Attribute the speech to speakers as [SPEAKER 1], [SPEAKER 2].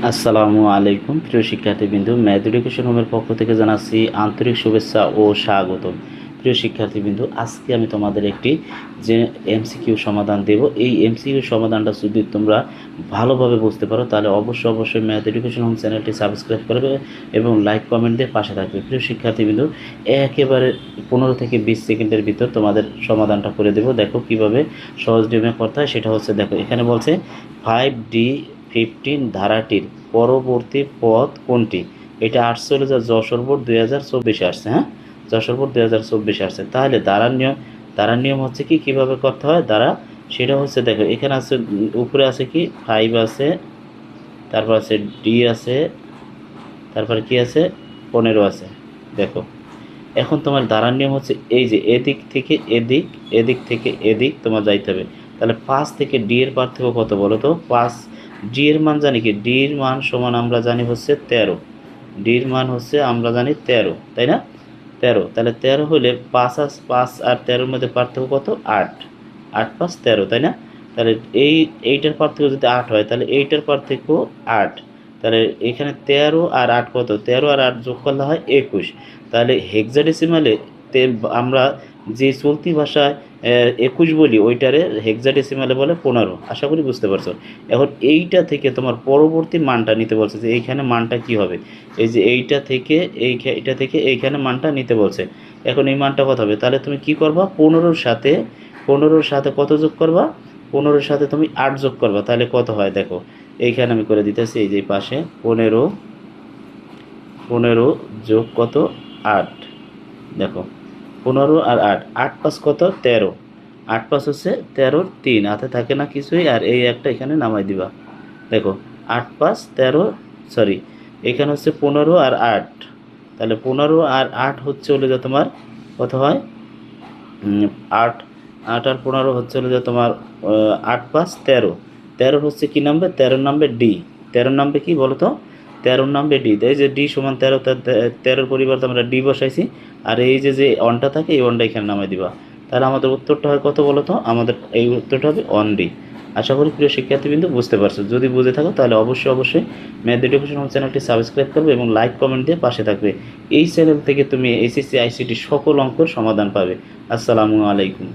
[SPEAKER 1] আসসালামু আলাইকুম প্রিয় শিক্ষার্থীবৃন্দ, ম্যাথ এডুকেশন হোমের পক্ষ থেকে জানাচ্ছি আন্তরিক শুভেচ্ছা ও স্বাগতম। প্রিয় শিক্ষার্থীবৃন্দ, আজকে আমি তোমাদের একটি যে এমসিকিউ সমাধান দেব, এই এমসিকিউ সমাধানটা যদি তোমরা ভালোভাবে বুঝতে পারো তাহলে অবশ্যই ম্যাথ এডুকেশন হোম চ্যানেলটি সাবস্ক্রাইব করবে এবং লাইক কমেন্ট দিয়ে পাশে থাকবে। প্রিয় শিক্ষার্থীবৃন্দ, একেবারে 15 থেকে 20 সেকেন্ডের ভিতর তোমাদের সমাধানটা করে দেব। দেখো কিভাবে সহজ নিয়মে করতে হয় সেটা হচ্ছে, দেখো এখানে বলছে 5D15 ধারাটির পরবর্তী পদ কোনটি। এটা আসছে হলো যে যশোর বোর্ড 2024 আসছে। হ্যাঁ, যশোর বোর্ড 2024 আসছে। তাহলে দ্বারার নিয়ম হচ্ছে কি, কিভাবে করতে হয় দ্বারা, সেটা হচ্ছে দেখো এখানে আছে উপরে আছে কি 5 আছে, তারপর আছে ডি আছে, তারপরে কি আছে 15 আছে। দেখো এখন তোমার দ্বারার নিয়ম হচ্ছে এই যে এদিক থেকে এদিক, এদিক থেকে এদিক তোমার যাইতে হবে। তাহলে 5 থেকে ডি এর পার্থক্য কত বলো তো? 5 ডি এর মান জানি কি, ডি এর মান সমান আমরা জানি হচ্ছে 13। ডি এর মান হচ্ছে আমরা জানি 13, তাই না? 13, তাহলে 13 হলে 5 আর 13-র মধ্যে পার্থক্য কত? 8। 8 5 13, তাই না? তাহলে এইটার পার্থক্য যদি 8 হয় তাহলে এইটার পার্থক্য 8। তাহলে এখানে 13 আর 8 কত? 13 আর 8 যোগ করলে হয় 21। তাহলে হেক্সাডেসিমালে আমরা যে চলতি ভাষায় 21 বলি ওইটারে হেক্সাডেসিমালে বলে 15। আশা করি বুঝতে পারছো। এখন এইটা থেকে তোমার পরবর্তী মানটা নিতে বলছে, যে এইখানে মানটা কি হবে। এই যে এইটা থেকে এইটা থেকে এইখানে মানটা নিতে বলছে। এখন এই মানটা কত হবে? তাহলে তুমি কি করবা, 15-র সাথে কত যোগ করবা? 15-র সাথে তুমি 8 যোগ করবা। তাহলে কত হয় দেখো, এইখানে আমি করে দিতেছি, এই যে পাশে 15 যোগ কত? 8। দেখো 15 আর 8, 8 5 কত? 13। 8 5 হচ্ছে 13, 3 হাতে থাকে না কিছুই, আর এই একটা এখানে নামাই দিবা। দেখো 8 5 13, সরি এখানে হচ্ছে 15 আর 8। তাহলে 15 আর 8 হচ্ছে হলো যে তোমার কত হয়? 8 8 আর 15 হচ্ছে হলো যে তোমার 8 5 13। 13 হচ্ছে কি নামবে? 13 নামবে ডি। 13 নামবে কি বলো তো? 13 নামবে ডি। তাই যে ডি সমান 13, 13-র পরিবর্তে আমরা ডি বসাইছি, আর এই যে অনটা থাকে এই অনটা এখানে নামাই দিবা। তাহলে আমাদের উত্তরটা হয় কত বলো তো? আমাদের এই উত্তরটা হবে অন ডি। আশা করি প্রিয় শিক্ষার্থীবৃন্দ বুঝতে পারছো। যদি বুঝে থাকো তাহলে অবশ্যই ম্যাথ এডুকেশন চ্যানেলটি সাবস্ক্রাইব করবে এবং লাইক কমেন্ট দিয়ে পাশে থাকবে। এই চ্যানেল থেকে তুমি এসএসসি আইসিটি সকল অঙ্কের সমাধান পাবে। আসসালামু আলাইকুম।